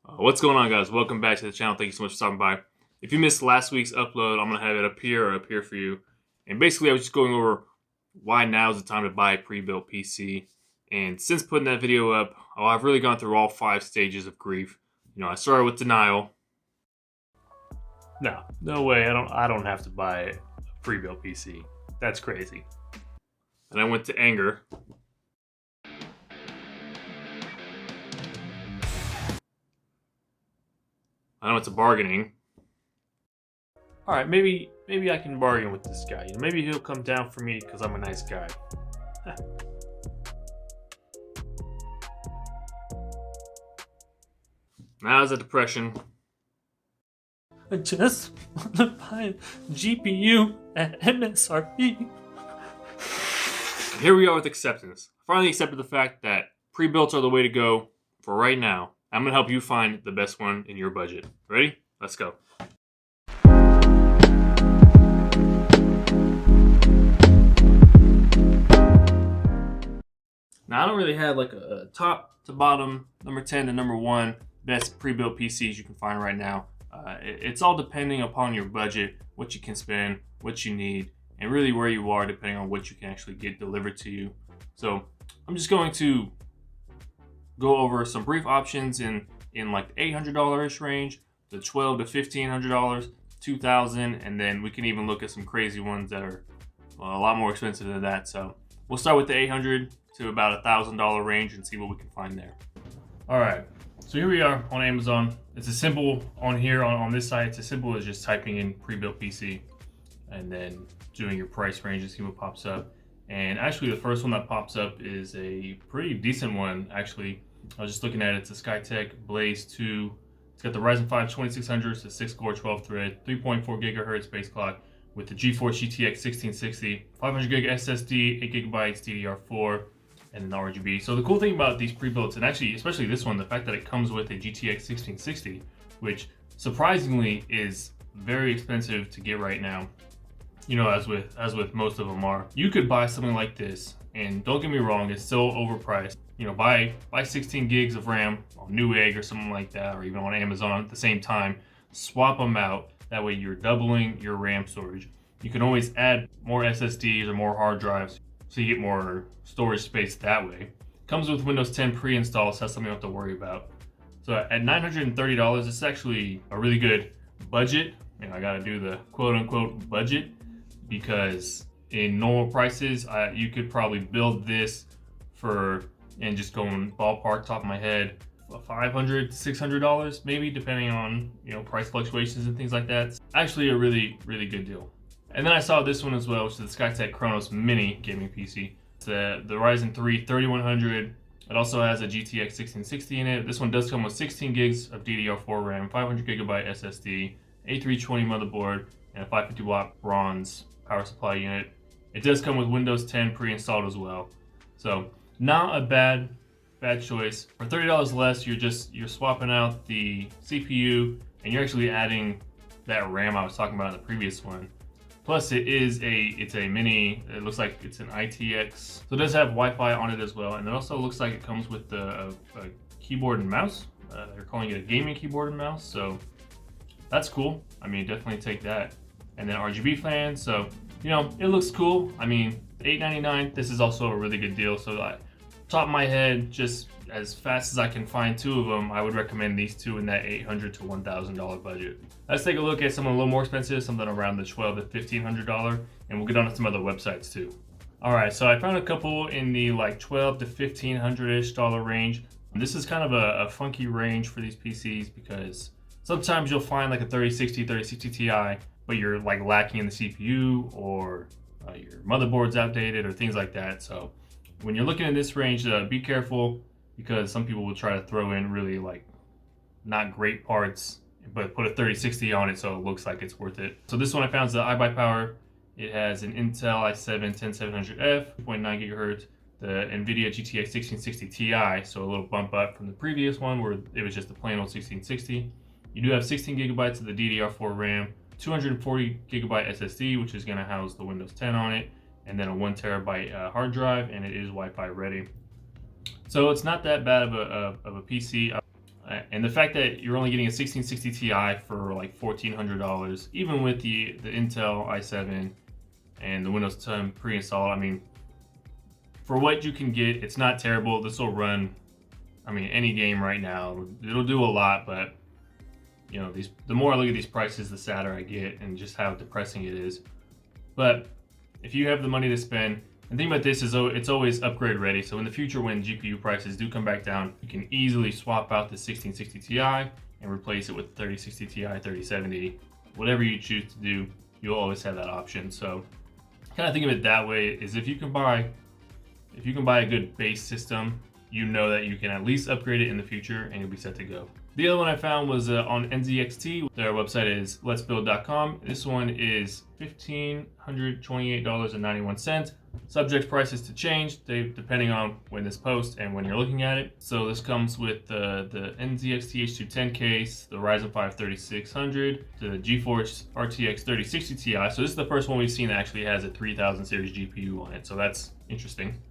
What's going on, guys? Welcome back to the channel. Thank you so much for stopping by. If you missed last week's upload, I'm going to have it up here or up here for you. And basically, I was just going over why now is the time to buy a pre-built PC. And since putting that video up, I've really gone through all 5 stages of grief. I started with denial. No way. I don't have to buy a pre-built PC. That's crazy. And I went to anger. I went to bargaining. All right, maybe I can bargain with this guy. Maybe he'll come down for me because I'm a nice guy. Now I was at depression. I just want to buy a GPU at MSRP. Here we are with acceptance. I finally accepted the fact that pre-builts are the way to go for right now. I'm going to help you find the best one in your budget. Ready? Let's go. Now, I don't really have like a top to bottom, number 10 to number 1 best pre-built PCs you can find right now. It's all depending upon your budget, what you can spend, what you need, and really where you are depending on what you can actually get delivered to you. So I'm just going to go over some brief options in like the $800-ish range, the $1,200 to $1,500, $2,000, and then we can even look at some crazy ones that are a lot more expensive than that. So we'll start with the $800 to about $1,000 range and see what we can find there. All right, so here we are on Amazon. It's as simple on here on this site. It's as simple as just typing in pre-built PC and then doing your price range and see what pops up. And actually, the first one that pops up is a pretty decent one. Actually, I was just looking at it. It's a Skytech Blaze 2. It's got the Ryzen 5 2600, so 6-core, 12-thread, 3.4 gigahertz base clock with the GeForce GTX 1660, 500 gig SSD, 8 gigabytes DDR4, and an RGB. So the cool thing about these pre-builts, and actually especially this one, the fact that it comes with a GTX 1660, which surprisingly is very expensive to get right now. As with most of them are. You could buy something like this, and don't get me wrong, it's still overpriced. Buy 16 gigs of RAM on Newegg or something like that, or even on Amazon at the same time. Swap them out. That way you're doubling your RAM storage. You can always add more SSDs or more hard drives, so you get more storage space that way. Comes with Windows 10 pre-installed, so that's something you don't have to worry about. So at $930, it's actually a really good budget. I gotta do the quote-unquote budget, because in normal prices, you could probably build this for, and just going ballpark top of my head, $500 to $600 maybe, depending on price fluctuations and things like that. Actually a really, really good deal. And then I saw this one as well, which is the Skytech Chronos Mini gaming PC. It's the Ryzen 3 3100. It also has a GTX 1660 in it. This one does come with 16 gigs of DDR4 RAM, 500 gigabyte SSD, A320 motherboard, and a 550 watt bronze power supply unit. It does come with Windows 10 pre-installed as well. So not a bad choice. For $30 less, you're swapping out the CPU and you're actually adding that RAM I was talking about in the previous one. Plus it's a mini, it looks like it's an ITX. So it does have Wi-Fi on it as well. And it also looks like it comes with a keyboard and mouse. They're calling it a gaming keyboard and mouse. So that's cool. Definitely take that. And then RGB fans. So, it looks cool. $899, this is also a really good deal. So top of my head, just as fast as I can find 2 of them, I would recommend these 2 in that $800 to $1,000 budget. Let's take a look at something a little more expensive, something around the $1,200 to $1,500, and we'll get on to some other websites too. All right, so I found a couple in the like $1,200 to $1,500-ish range. This is kind of a funky range for these PCs because sometimes you'll find like a 3060 Ti, but you're like lacking in the CPU, or your motherboard's outdated, or things like that. So when you're looking in this range, be careful, because some people will try to throw in really like not great parts, but put a 3060 on it so it looks like it's worth it. So this one I found is the iBuyPower. It has an Intel i7 10700F, 2.9 gigahertz, the NVIDIA GTX 1660 Ti, so a little bump up from the previous one where it was just the plain old 1660. You do have 16 gigabytes of the DDR4 RAM, 240 gigabyte SSD, which is going to house the Windows 10 on it, and then a 1 terabyte hard drive, and it is Wi-Fi ready. So it's not that bad of a PC. And the fact that you're only getting a 1660 Ti for like $1,400, even with the Intel i7 and the Windows 10 pre-installed, I mean, for what you can get, it's not terrible. This will run, I mean, any game right now. It'll do a lot, but you know, the more I look at these prices, the sadder I get, and just how depressing it is. But if you have the money to spend, and the thing about this is it's always upgrade ready. So in the future, when GPU prices do come back down, you can easily swap out the 1660 Ti and replace it with 3060 Ti, 3070, whatever you choose to do. You'll always have that option. So kind of think of it that way: is if you can buy a good base system, you know that you can at least upgrade it in the future, and you'll be set to go. The other one I found was on NZXT. Their website is letsbuild.com. This one is $1,528.91. Subject prices to change depending on when this posts and when you're looking at it. So this comes with the NZXT H210 case, the Ryzen 5 3600, the GeForce RTX 3060 Ti. So this is the first one we've seen that actually has a 3000 series GPU on it. So that's interesting.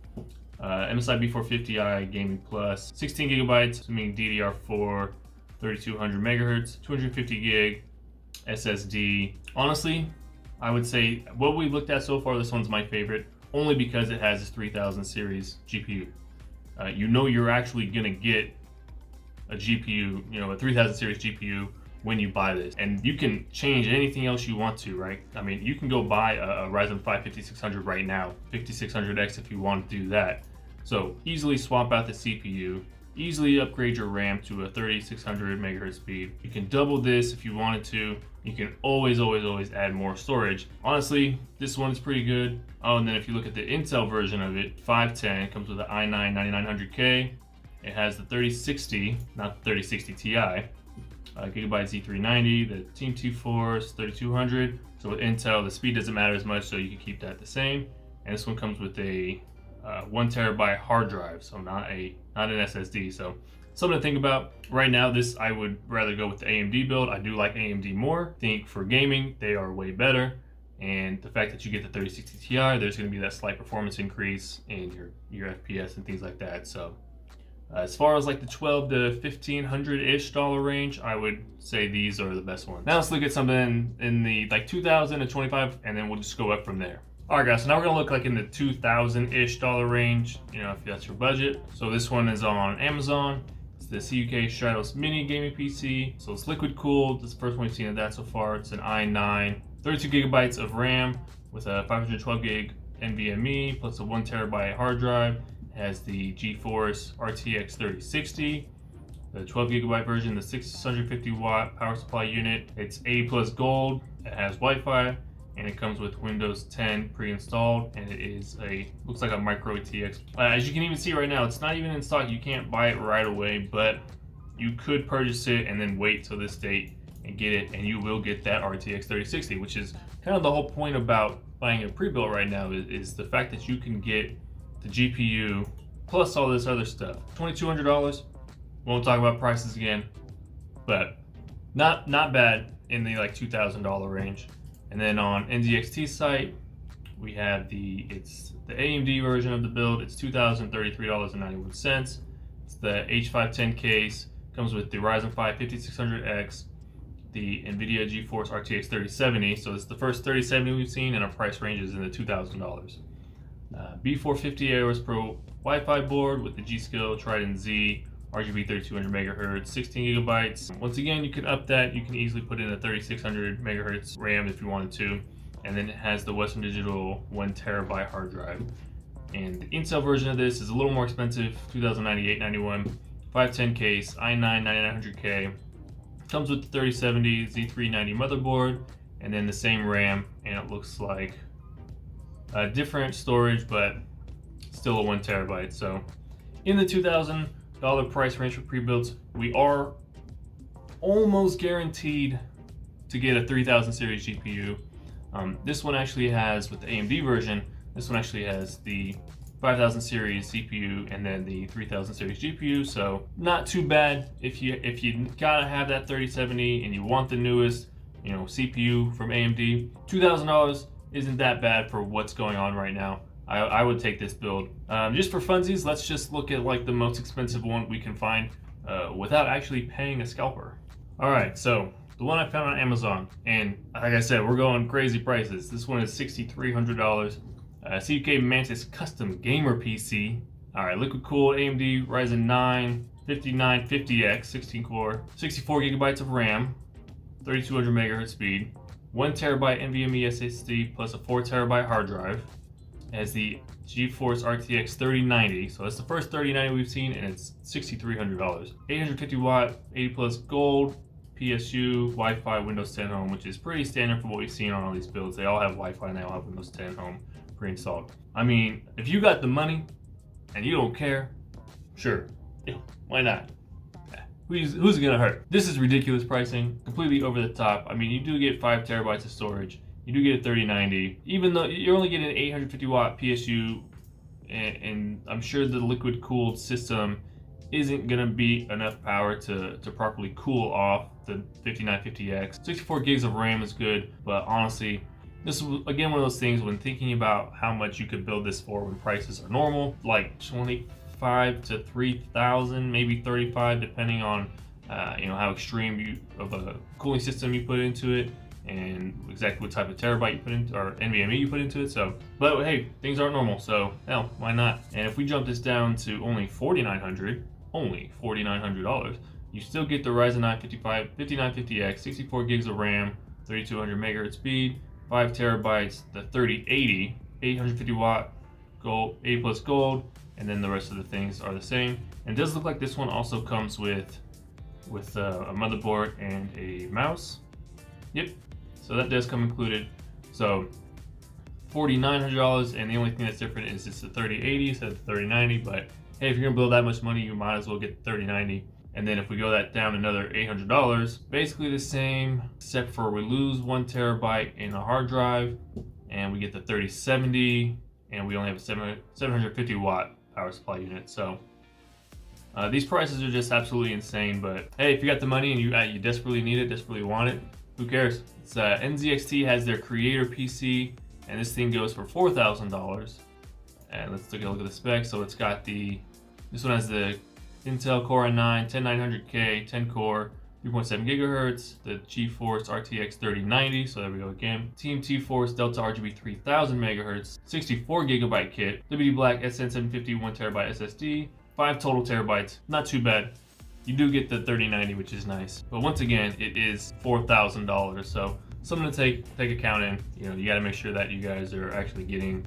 MSI B450i Gaming Plus, 16 gigabytes, assuming DDR4, 3200 megahertz, 250 gig SSD. Honestly, I would say what we've looked at so far, this one's my favorite, only because it has this 3000 series GPU. You know you're actually gonna get a GPU, you know, a 3000 series GPU when you buy this, and you can change anything else you want to, right? I mean, you can go buy a Ryzen 5 5600 right now, 5600X if you want to do that. So easily swap out the CPU, easily upgrade your RAM to a 3600 megahertz speed. You can double this if you wanted to. You can always add more storage. Honestly, this one's pretty good. Oh, and then if you look at the Intel version of it, 510, it comes with the i9 9900K. It has the 3060, not the 3060 Ti, Gigabyte Z390, the Team 2 Force 3200. So with Intel, the speed doesn't matter as much, so you can keep that the same. And this one comes with a 1 terabyte hard drive, so not an SSD. So something to think about. Right now, this I would rather go with the AMD build. I do like AMD more. I think for gaming, they are way better. And the fact that you get the 3060 Ti, there's going to be that slight performance increase in your FPS and things like that. So as far as like the $1,200 to $1,500-ish range, I would say these are the best ones. Now let's look at something in the like $2,000 to $2,500, and then we'll just go up from there. All right, guys, so now we're gonna look like in the $2,000-ish range, you know, if that's your budget. So this one is on Amazon. It's the CUK Stratos Mini Gaming PC. So it's liquid cooled. This is the first one we've seen of that so far. It's an i9, 32 gigabytes of RAM with a 512 gig NVMe plus a 1 terabyte hard drive. It has the GeForce RTX 3060, the 12 gigabyte version, the 650 watt power supply unit. It's A+ gold. It has Wi-Fi, and it comes with Windows 10 pre-installed, and it is looks like a micro ATX. As you can even see right now, it's not even in stock. You can't buy it right away, but you could purchase it and then wait till this date and get it, and you will get that RTX 3060, which is kind of the whole point about buying a pre-built right now is the fact that you can get the GPU plus all this other stuff. $2,200. Won't talk about prices again, but not bad in the like $2,000 range. And then on NZXT site, we have it's the AMD version of the build. It's $2,033.91. It's the H510 case. Comes with the Ryzen 5 5600X, the NVIDIA GeForce RTX 3070. So it's the first 3070 we've seen, and our price range is in the $2,000. B450 AOS Pro Wi-Fi board with the G-Skill Trident Z RGB 3200 megahertz, 16 gigabytes. Once again, you can up that. You can easily put in a 3600 megahertz RAM if you wanted to. And then it has the Western Digital 1 terabyte hard drive. And the Intel version of this is a little more expensive, $2,098.91. 510 case, i9 9900K. Comes with the 3070 Z390 motherboard, and then the same RAM, and it looks like different storage, but still a 1 terabyte. So in the $2,000 price range for pre-builds, we are almost guaranteed to get a 3000 series GPU. This one actually has, with the AMD version, this one actually has the 5000 series CPU and then the 3000 series GPU, so not too bad if you gotta have that 3070 and you want the newest, you know, CPU from AMD. $2,000 isn't that bad for what's going on right now. I would take this build. Just for funsies, let's just look at like the most expensive one we can find without actually paying a scalper. All right, so the one I found on Amazon, and like I said, we're going crazy prices. This one is $6,300. CUK Mantis Custom Gamer PC. All right, liquid cooled AMD Ryzen 9 5950X, 16 core, 64 gigabytes of RAM, 3200 megahertz speed, 1 terabyte NVMe SSD plus a 4 terabyte hard drive. It has the GeForce RTX 3090, so that's the first 3090 we've seen, and it's $6,300. 850 watt, 80 plus gold, PSU, Wi-Fi, Windows 10 Home, which is pretty standard for what we've seen on all these builds. They all have Wi-Fi and they all have Windows 10 Home pre-installed. I mean, if you got the money and you don't care, sure, yeah, why not? Who's it gonna hurt? This is ridiculous pricing, completely over the top. I mean, you do get 5 terabytes of storage. You do get a 3090, even though you're only getting an 850 watt PSU, and I'm sure the liquid cooled system isn't gonna be enough power to properly cool off the 5950X. 64 gigs of RAM is good, but honestly, this is again one of those things when thinking about how much you could build this for when prices are normal, like 25 to 3,000, maybe 35, depending on how extreme of a cooling system you put into it, and exactly what type of terabyte you put into, or NVMe you put into it. So, but hey, things aren't normal, so hell, why not? And if we jump this down to only $4,900, you still get the Ryzen 9 5950X, 64 gigs of RAM, 3200 megahertz speed, 5 terabytes, the 3080, 850 watt gold, 80 plus gold, and then the rest of the things are the same. And it does look like this one also comes with a motherboard and a mouse. Yep, so that does come included. So $4,900, and the only thing that's different is it's the 3080 instead of the 3090. But hey, if you're gonna build that much money, you might as well get the 3090. And then if we go that down another $800, basically the same, except for we lose 1 terabyte in a hard drive, and we get the 3070, and we only have a 750 watt power supply unit. So these prices are just absolutely insane. But hey, if you got the money and you desperately need it, desperately want it, who cares? It's NZXT has their creator PC, and this thing goes for $4,000. And let's take a look at the specs. So it's got this one has the Intel Core i9 10900K 10 core 3.7 gigahertz, the GeForce RTX 3090, so there we go again. Team T-Force Delta RGB 3000 megahertz, 64 gigabyte kit, WD Black SN750 1 terabyte SSD, 5 total terabytes, not too bad. You do get the 3090, which is nice, but once again, it is $4,000, so something to take account in. You got to make sure that you guys are actually getting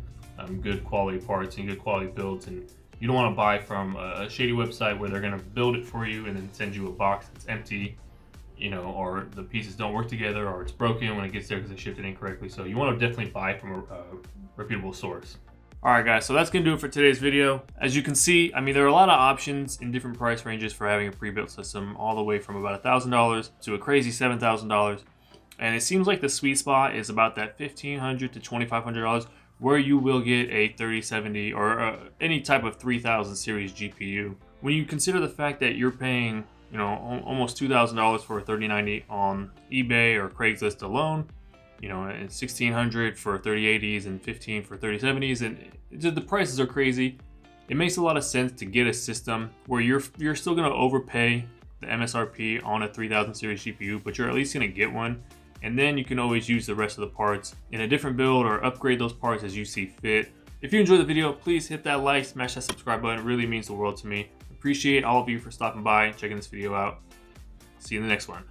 good quality parts and good quality builds, and you don't want to buy from a shady website where they're going to build it for you and then send you a box that's empty, or the pieces don't work together, or it's broken when it gets there because they shipped it incorrectly. So you want to definitely buy from a reputable source. All right, guys, so that's going to do it for today's video. As you can see, I mean, there are a lot of options in different price ranges for having a pre-built system, all the way from about $1,000 to a crazy $7,000. And it seems like the sweet spot is about that $1,500 to $2,500, where you will get a 3070 or any type of 3000 series GPU. When you consider the fact that you're paying, almost $2,000 for a 3090 on eBay or Craigslist alone, and $1,600 for 3080s and $1,500 for 3070s, and the prices are crazy. It makes a lot of sense to get a system where you're still going to overpay the MSRP on a 3000 series GPU, but you're at least going to get one. And then you can always use the rest of the parts in a different build or upgrade those parts as you see fit. If you enjoyed the video, please hit that like, smash that subscribe button. It really means the world to me. Appreciate all of you for stopping by and checking this video out. See you in the next one.